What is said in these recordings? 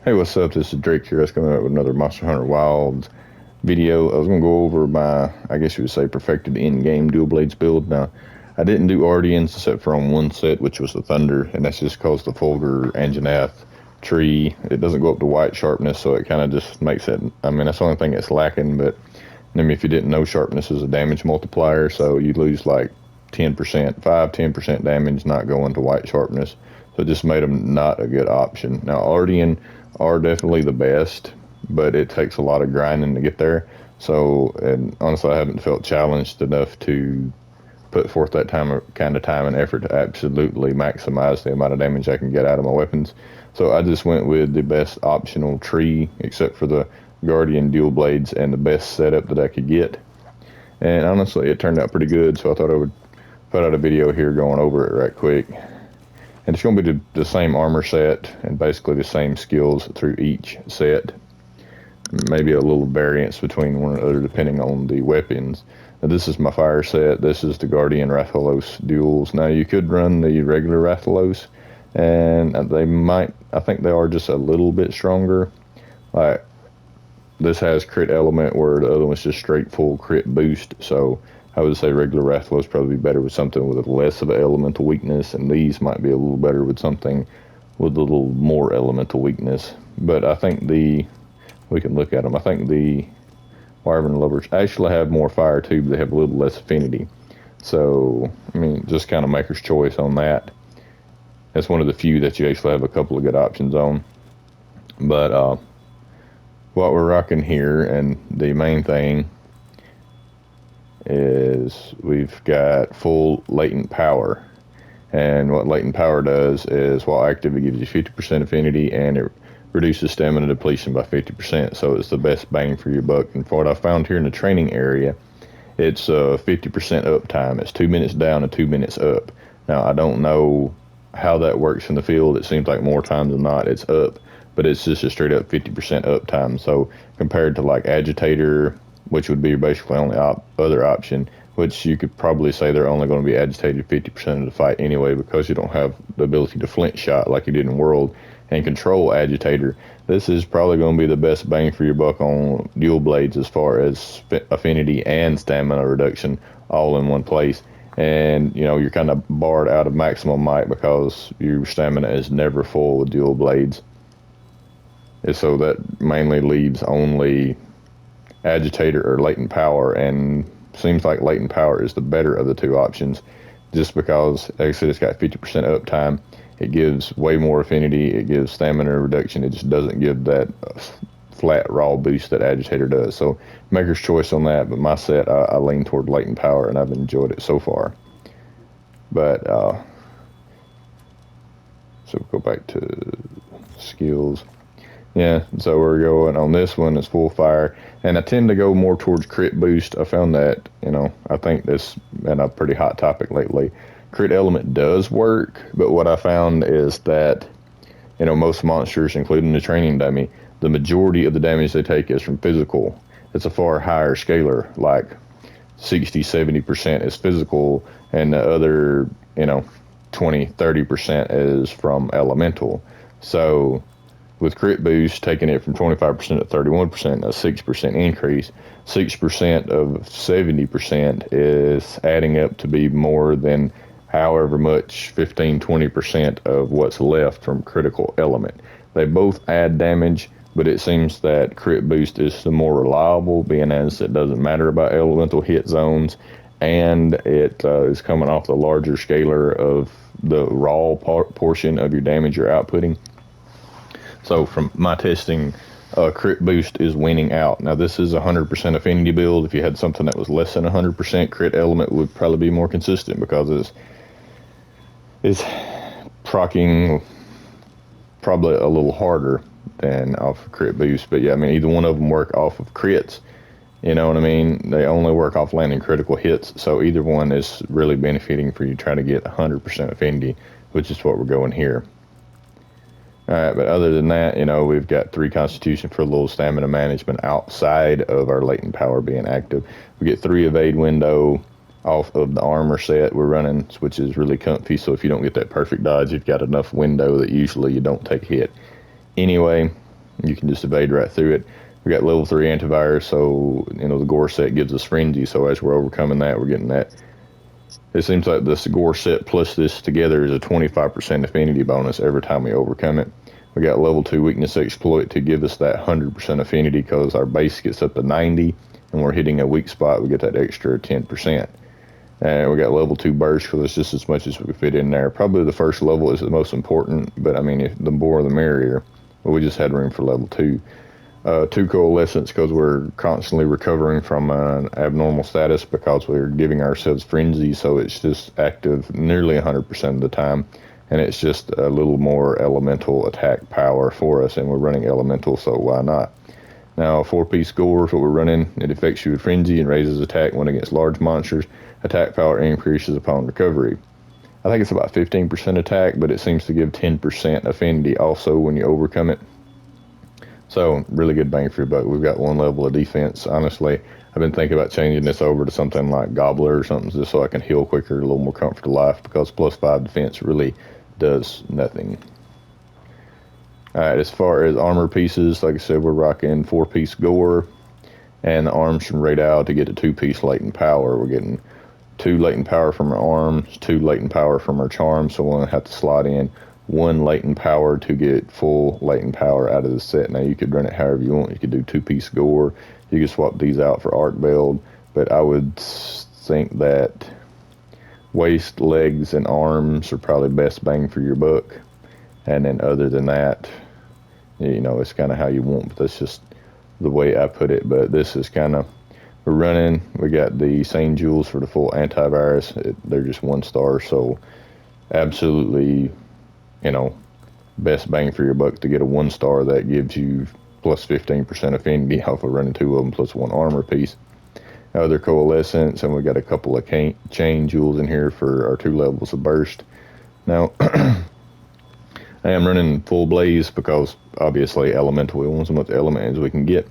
Hey, what's up? This is Drake here. Let's come out with another Monster Hunter Wilds video. I was going to go over my, I guess you would say, perfected in-game dual blades build. Now, I didn't do Ardians except for on one set, which was the Thunder, and that's just because the Fulgur Anjanath tree, it doesn't go up to white sharpness, so it kind of just makes it, I mean, that's the only thing that's lacking, but I mean, if you didn't know, sharpness is a damage multiplier, so you lose like 10%, 5-10% damage not going to white sharpness. So it just made them not a good option. Now, Ardian are definitely the best, but it takes a lot of grinding to get there. So, and honestly, I haven't felt challenged enough to put forth that kind of time and effort to absolutely maximize the amount of damage I can get out of my weapons. So I just went with the best optional tree, except for the Guardian dual blades, and the best setup that I could get. And honestly, it turned out pretty good, so I thought I would put out a video here going over it right quick. And it's going to be the same armor set and basically the same skills through each set. Maybe a little variance between one another depending on the weapons. Now, this is my fire set. This is the Guardian Rathalos duels. Now, you could run the regular Rathalos, and they might, I think they are just a little bit stronger. Like, this has crit element where the other one's just straight full crit boost, so I would say regular Rathalos probably be better with something with less of an elemental weakness, and these might be a little better with something with a little more elemental weakness. But I think we can look at them. I think the Wyvern Lovers actually have more fire too, but they have a little less affinity. So, I mean, just kind of maker's choice on that. That's one of the few that you actually have a couple of good options on. But what we're rocking here, and the main thing, is we've got full latent power. And what latent power does is, while active, it gives you 50% affinity, and it reduces stamina depletion by 50%. So it's the best bang for your buck. And for what I found here in the training area, it's 50% uptime. It's 2 minutes down and 2 minutes up. Now, I don't know how that works in the field. It seems like more times than not it's up, but it's just a straight up 50% uptime. So compared to like Agitator, which would be basically only other option, which you could probably say they're only going to be agitated 50% of the fight anyway, because you don't have the ability to flint shot like you did in World and control Agitator. This is probably going to be the best bang for your buck on dual blades as far as affinity and stamina reduction all in one place. And, you know, you're kind of barred out of maximum might because your stamina is never full with dual blades. And so that mainly leaves only Agitator or latent power, and seems like latent power is the better of the two options, just because, like I said, it's got 50% uptime. It gives way more affinity. It gives stamina reduction. It just doesn't give that flat raw boost that Agitator does. So maker's choice on that, but my set, I lean toward latent power, and I've enjoyed it so far. But so we'll go back to skills. Yeah, so we're going on this one, it's full fire, and I tend to go more towards crit boost. I found that, you know, I think this been a pretty hot topic lately. Crit element does work, but what I found is that, you know, most monsters, including the training dummy, the majority of the damage they take is from physical. It's a far higher scalar, like 60-70% is physical, and the other, you know, 20-30% is from elemental. So with crit boost, taking it from 25% to 31%, a 6% increase, 6% of 70% is adding up to be more than however much, 15-20% of what's left from critical element. They both add damage, but it seems that crit boost is the more reliable, being as it doesn't matter about elemental hit zones, and it is coming off the larger scalar of the raw portion of your damage you're outputting. So from my testing, crit boost is winning out. Now, this is a 100% affinity build. If you had something that was less than 100%, crit element would probably be more consistent, because it's proccing probably a little harder than off of crit boost. But yeah, I mean, either one of them work off of crits. You know what I mean? They only work off landing critical hits. So either one is really benefiting for you trying to get 100% affinity, which is what we're going here. All right, but other than that, you know, we've got 3 Constitution for a little stamina management outside of our latent power being active. We get 3 evade window off of the armor set we're running, which is really comfy. So if you don't get that perfect dodge, you've got enough window that usually you don't take a hit. Anyway, You can just evade right through it. We got level 3 antivirus, so the gore set gives us frenzy. So as we're overcoming that, we're getting that. It seems like this gore set plus this together is a 25% affinity bonus every time we overcome it. We got level 2 weakness exploit to give us that 100% affinity because our base gets up to 90 and we're hitting a weak spot. We get that extra 10%. And we got level 2 burst because it's just as much as we fit in there. Probably the first level is the most important, but I mean, the more the merrier. But we just had room for level 2. 2 coalescence because we're constantly recovering from an abnormal status because we're giving ourselves frenzy, so it's just active nearly 100% of the time, and it's just a little more elemental attack power for us, and we're running elemental, so why not? Now, 4-piece gore is what we're running. It affects you with frenzy and raises attack when against large monsters. Attack power increases upon recovery. I think it's about 15% attack, but it seems to give 10% affinity also when you overcome it. So, really good bang for your buck. We've got 1 level of defense. Honestly, I've been thinking about changing this over to something like Gobbler or something just so I can heal quicker, a little more comfortable life, because plus 5 defense really does nothing. Alright, as far as armor pieces, like I said, we're rocking 4-piece gore, and the arms from Radal to get a 2-piece latent power. We're getting 2 latent power from our arms, 2 latent power from our charms, so we'll have to slot in 1 latent power to get full latent power out of the set. Now, you could run it however you want. You could do 2-piece gore. You could swap these out for arc build, but I would think that waist, legs, and arms are probably best bang for your buck. And then other than that, it's kind of how you want, but that's just the way I put it. But this is kind of, we're running, we got the same jewels for the full antivirus. They're just 1 star, so absolutely, best bang for your buck to get a 1 star that gives you plus 15% affinity off of running 2 of them plus 1 armor piece. Other coalescence, and we got a couple of chain jewels in here for our 2 levels of burst. Now, I am running full blaze because obviously elemental. We want as much element as we can get.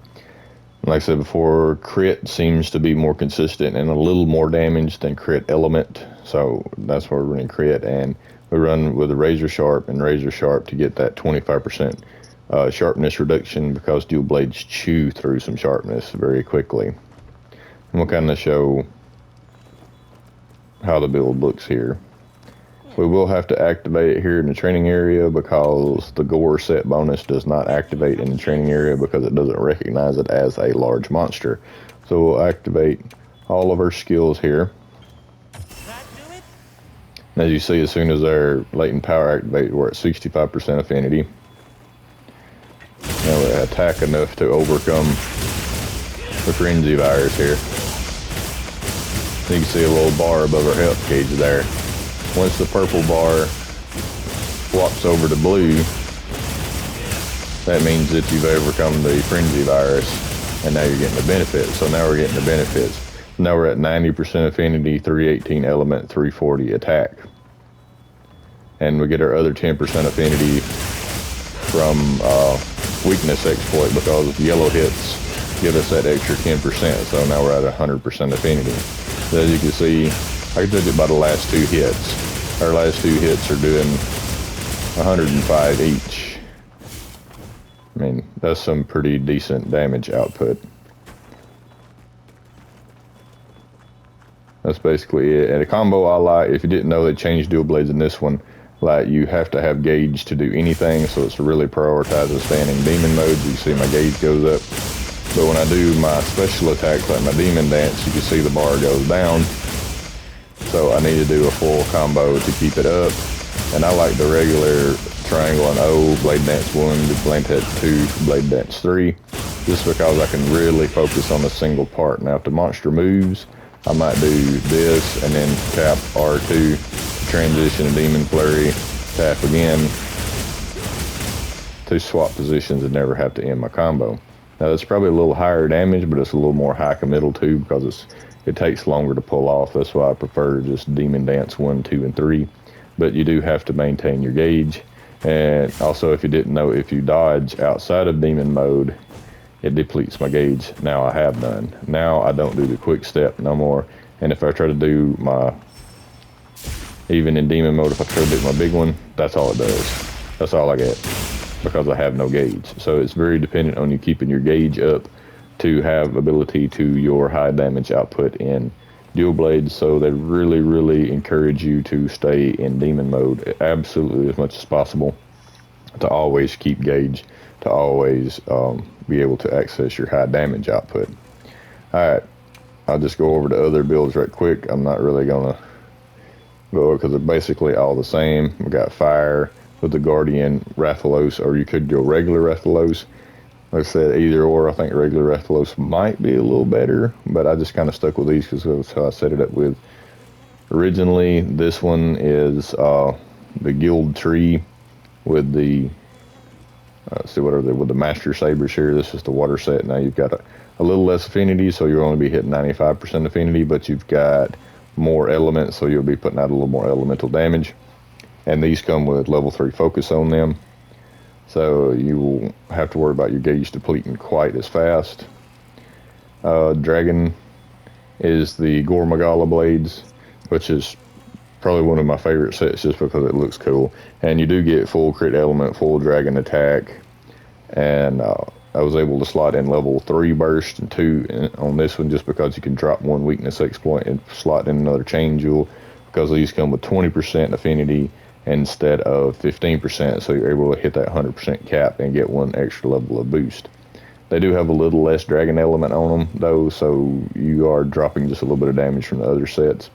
Like I said before, crit seems to be more consistent and a little more damage than crit element. So that's why we're running crit, and we run with a razor sharp and razor sharp to get that 25% sharpness reduction because dual blades chew through some sharpness very quickly. And we'll kind of show how the build looks here. We will have to activate it here in the training area because the gore set bonus does not activate in the training area because it doesn't recognize it as a large monster. So we'll activate all of our skills here. And as you see, as soon as our latent power activates, we're at 65% affinity. Now we attack enough to overcome the frenzy virus here. You can see a little bar above our health gauge there. Once the purple bar swaps over to blue, that means that you've overcome the frenzy virus, and now you're getting the benefits. So now we're getting the benefits. Now we're at 90% affinity, 318 element, 340 attack. And we get our other 10% affinity from weakness exploit because yellow hits give us that extra 10%. So now we're at 100% affinity. So as you can see, I judge it by the last 2 hits. Our last 2 hits are doing 105 each. I mean, that's some pretty decent damage output. That's basically it. And a combo I like, if you didn't know, they changed dual blades in this one. Like, you have to have gauge to do anything, so it's really prioritizes staying in demon mode. You see my gauge goes up. But when I do my special attacks, like my demon dance, you can see the bar goes down. So I need to do a full combo to keep it up. And I like the regular triangle and O, blade dance 1, blade dance 2, blade dance 3, just because I can really focus on a single part. Now if the monster moves, I might do this and then tap R2, transition to demon flurry, tap again to swap positions and never have to end my combo. Now that's probably a little higher damage, but it's a little more high committal too because it takes longer to pull off. That's why I prefer just demon dance 1, 2, and 3. But you do have to maintain your gauge. And also, if you didn't know, if you dodge outside of demon mode, it depletes my gauge. Now I have none. Now I don't do the quick step no more. And if I try to do my, even in demon mode, if I try to do my big one, that's all it does. That's all I get. because I have no gauge. So it's very dependent on you keeping your gauge up to have ability to your high damage output in dual blades. So they really, really encourage you to stay in demon mode absolutely as much as possible, to always keep gauge, to always be able to access your high damage output. All right, I'll just go over the other builds right quick. I'm not really gonna go because they're basically all the same. We got fire with the Guardian Rathalos, or you could go regular Rathalos. Like I said, either or. I think regular Rathalos might be a little better, but I just kind of stuck with these because that's how I set it up with. Originally, this one is the Guild Tree with the with the Master Sabers here. This is the water set. Now you've got a little less affinity, so you'll only be hitting 95% affinity, but you've got more elements, so you'll be putting out a little more elemental damage. And these come with level 3 focus on them, so you won't have to worry about your gauge depleting quite as fast. Dragon is the Gormagala blades, which is probably one of my favorite sets just because it looks cool. And you do get full crit element, full dragon attack, and I was able to slot in level 3 burst and 2 on this one just because you can drop one weakness exploit and slot in another chain jewel, because these come with 20% affinity instead of 15%, so you're able to hit that 100% cap and get one extra level of boost. They do have a little less dragon element on them though, so you are dropping just a little bit of damage from the other sets.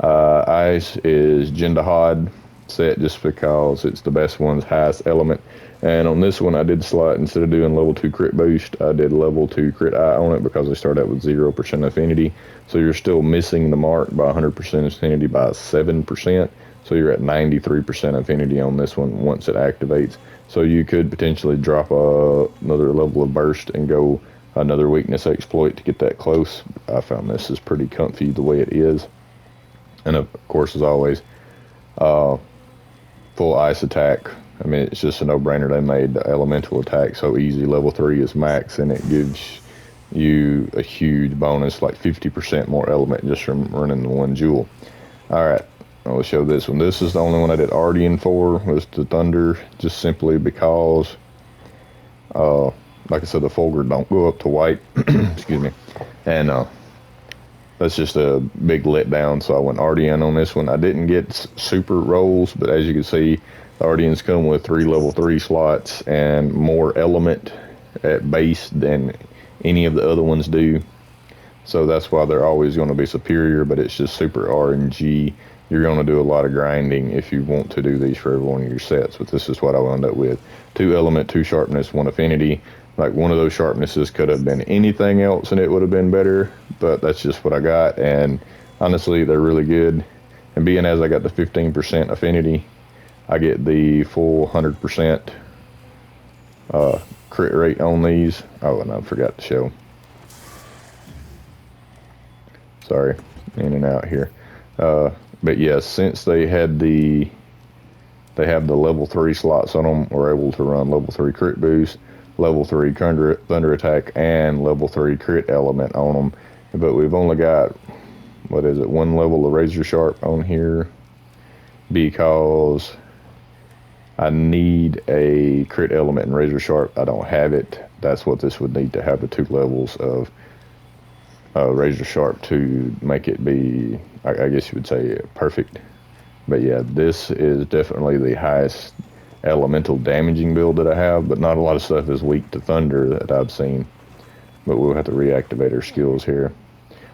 Ice is Jindahad set just because it's the best one's highest element. And on this one, I did slot, instead of doing level 2 crit boost, I did level 2 crit eye on it because they start out with 0% affinity. So you're still missing the mark by 100% affinity by 7%. So you're at 93% affinity on this one once it activates. So you could potentially drop another level of burst and go another weakness exploit to get that close. I found this is pretty comfy the way it is. And of course, as always, full ice attack. I mean, it's just a no-brainer. They made the elemental attack so easy. Level 3 is max, and it gives you a huge bonus, like 50% more element just from running the one jewel. All right, I'll show this one. This is the only one I did Ardian for, was the Thunder, just simply because, like I said, the Fulgur don't go up to white. Excuse me. And that's just a big letdown, so I went Ardian on this one. I didn't get super rolls, but as you can see, the Ardians come with 3 level 3 slots and more element at base than any of the other ones do. So that's why they're always going to be superior, but it's just super RNG. You're going to do a lot of grinding if you want to do these for every one of your sets, but this is what I wound up with. 2 element, 2 sharpness, 1 affinity. Like, one of those sharpnesses could have been anything else and it would have been better, but that's just what I got. And honestly, they're really good. And being as I got the 15% affinity, I get the full 100% crit rate on these. Oh, and I forgot to show. Sorry, in and out here. But yes, since they have the level 3 slots on them, we're able to run level 3 crit boost, level 3 thunder attack, and level 3 crit element on them. But we've only got, 1 level of razor sharp on here because I need a crit element in razor sharp. I don't have it. That's what this would need to have, the 2 levels of razor sharp to make it be, I guess you would say, perfect. But yeah, this is definitely the highest elemental damaging build that I have, but not a lot of stuff is weak to thunder that I've seen. But we'll have to reactivate our skills here.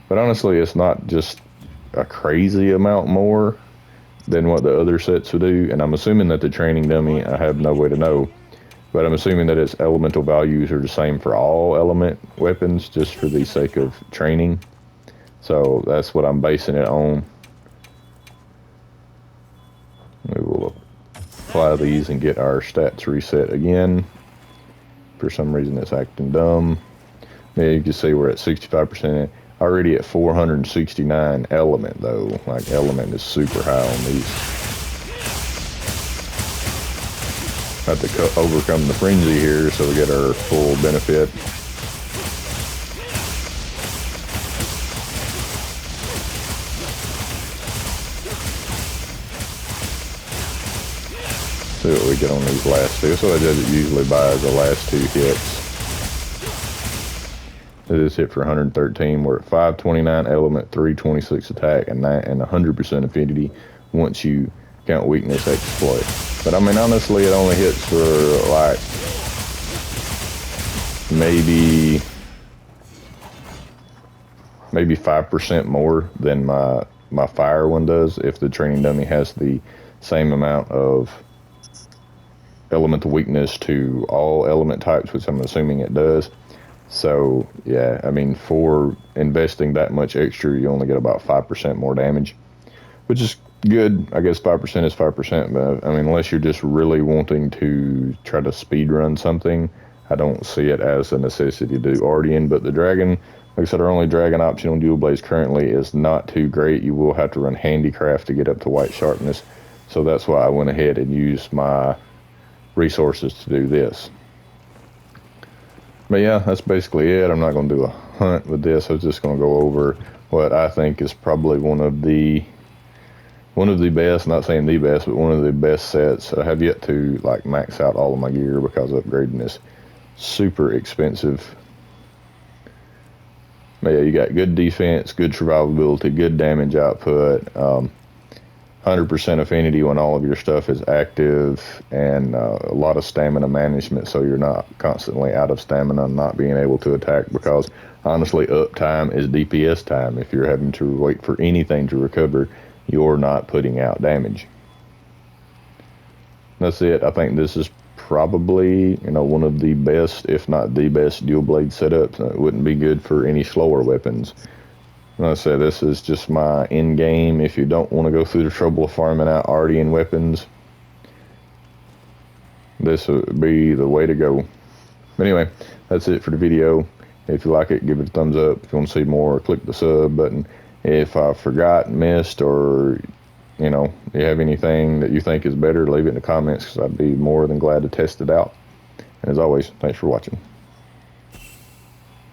But honestly, it's not just a crazy amount more than what the other sets would do. And I'm assuming that the training dummy, I have no way to know, but I'm assuming that its elemental values are the same for all element weapons, just for the sake of training. So that's what I'm basing it on. We will apply these and get our stats reset again. For some reason it's acting dumb. Yeah, you can see we're at 65%. Already at 469 element though. Like, element is super high on these. Have to overcome the frenzy here so we get our full benefit. See what we get on these last two. So I usually buy the last two hits. This hit for 113. We're at 529 element, 326 attack, and 100% affinity once you count weakness exploit. But I mean, honestly, it only hits for like maybe 5% more than my fire one does if the training dummy has the same amount of elemental weakness to all element types, which I'm assuming it does. So yeah, I mean, for investing that much extra, you only get about 5% more damage, which is good. I guess 5% is 5%, but I mean, unless you're just really wanting to try to speed run something, I don't see it as a necessity to do Ardian. But the dragon, like I said, our only dragon option on Dual Blades currently is not too great. You will have to run Handicraft to get up to white sharpness, so that's why I went ahead and used my resources to do this. But yeah, that's basically it. I'm not going to do a hunt with this. I was just going to go over what I think is probably one of the best, not saying the best, but one of the best sets. I have yet to like max out all of my gear because upgrading is super expensive. But yeah, you got good defense, good survivability, good damage output, 100% affinity when all of your stuff is active, and a lot of stamina management, so you're not constantly out of stamina and not being able to attack, because honestly, uptime is DPS time. If you're having to wait for anything to recover, you're not putting out damage. That's it. I think this is probably, one of the best, if not the best, dual blade setups. It wouldn't be good for any slower weapons. Like I said, this is just my end game. If you don't want to go through the trouble of farming out Ardian weapons, this would be the way to go. But anyway, that's it for the video. If you like it, give it a thumbs up. If you want to see more, click the sub button. If I forgot, missed, or you have anything that you think is better, leave it in the comments, because I'd be more than glad to test it out. And as always, thanks for watching.